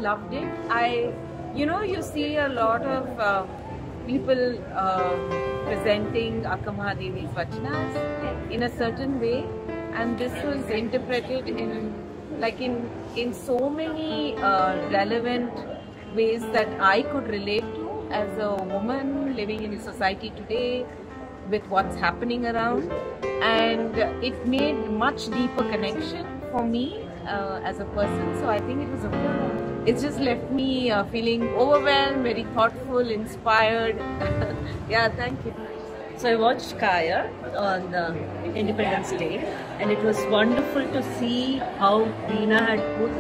loved it. You see a lot of people presenting Akka Mahadevi's Vachanas in a certain way, and this was interpreted in so many relevant ways that I could relate to as a woman living in society today with what's happening around, and it made much deeper connection for me as a person. So I think it's just left me feeling overwhelmed, very thoughtful, inspired. Yeah, thank you. So I watched Kaya on Independence Day, and it was wonderful to see how Reena had put,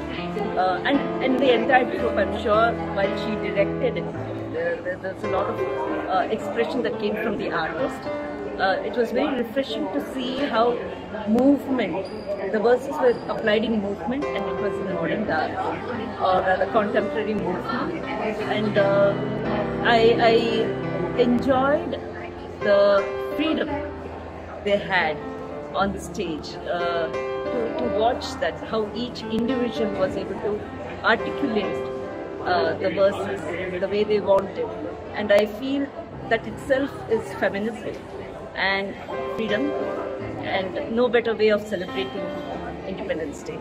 and the entire group, I'm sure, while she directed it, there's a lot of expression that came from the artist. It was very refreshing to see how movement, the verses were applied in movement, and it was in modern dance, or rather contemporary movement. And I enjoyed the freedom they had on the stage to watch that, how each individual was able to articulate the verses the way they wanted. And I feel that itself is feminism and freedom, and no better way of celebrating Independence Day.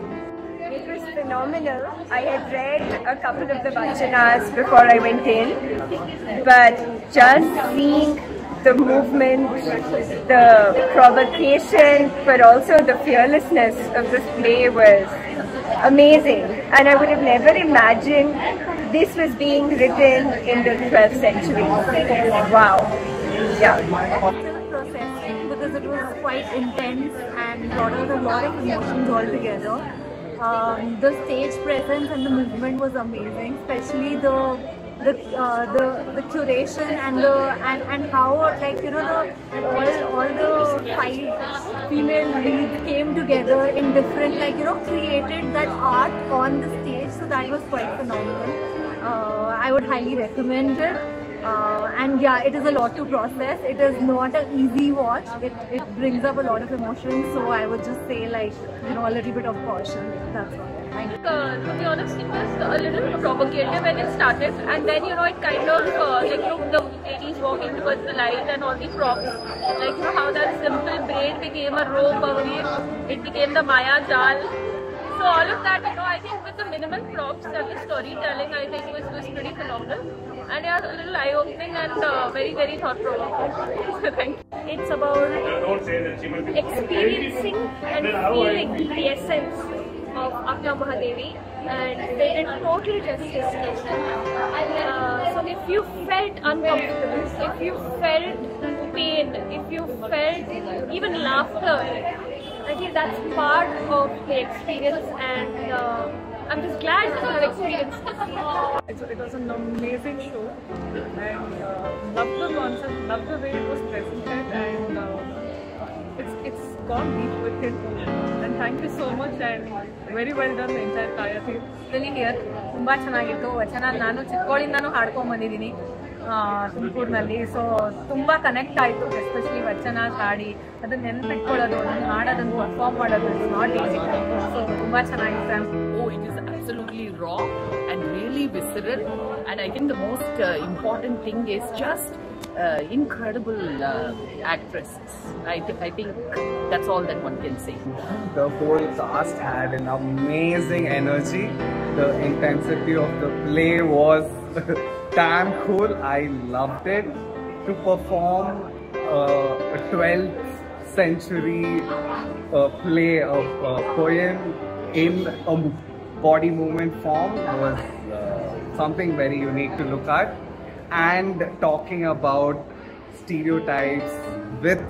It was phenomenal. I had read a couple of the vachanas before I went in, but just seeing the movement, the provocation, but also the fearlessness of this play was amazing. And I would have never imagined this was being written in the 12th century. Wow. Yeah. Because it was quite intense and brought out a lot of emotions all together. The stage presence and the movement was amazing, especially the curation and how, like, all the 5 female leads came together in different, created that art on the stage. So that was quite phenomenal. I would highly recommend it. And yeah, it is a lot to process. It is not an easy watch. It brings up a lot of emotions. So I would just say, a little bit of caution. That's all. To be honest, it was a little provocative when it started, and then it kind of the ladies walking towards the light and all the props, how that simple braid became a rope, a wave, it became the Maya Jal. So all of that, I think with the minimal props and the storytelling, I think was pretty phenomenal. And yeah, a little eye-opening and very, very thought-provoking. Thank you. It's about experiencing and feeling the essence of Akka Mahadevi, and they did total justice to it. So if you felt uncomfortable, if you felt pain, if you felt even laughter, I think that's part of the experience, and I'm just glad to have experienced this. It was an amazing show, and loved the concept, loved the way it was presented, and it's gone deep with it. And thank you so much, and very well done the entire Kaya team. Really here, ತುಂಬಾ ಚೆನ್ನಾಗಿತ್ತು. ವಚನ ನಾನು ಚಿಕ್ಕವಳಿಂದಾನು ಹಾಡ್ಕೊಂಡು ಬಂದಿದ್ದೀನಿ ತುಮಕೂರಿನಲ್ಲಿ. So ತುಂಬ connect ಆಯಿತು, especially ವಚನ ಹಾಡಿ ಅದನ್ನ ನೆನಪಿಟ್ಕೊಳ್ಳೋದು, ಅದನ್ನು ಹಾಡೋದನ್ನು ಪರ್ಫಾರ್ಮ್ ಮಾಡೋದು, ಇಟ್ಸ್ ನಾಟ್ ಈಸಿ. ಸೊ ತುಂಬ ಚೆನ್ನಾಗಿತ್ತು. Oh, it is absolutely raw and really visceral, and I think the most important thing is just incredible actresses. I think that's all that one can say. The whole cast had an amazing energy. The intensity of the play was damn cool. I loved it. To perform a 12th century play of poem in a body movement form was something very unique to look at. And talking about stereotypes with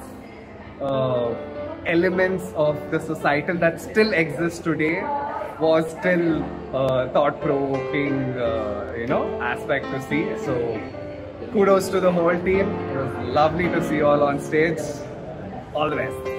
elements of the societal that still exists today was still thought-provoking, aspect to see. So kudos to the whole team. It was lovely to see you all on stage. All the best.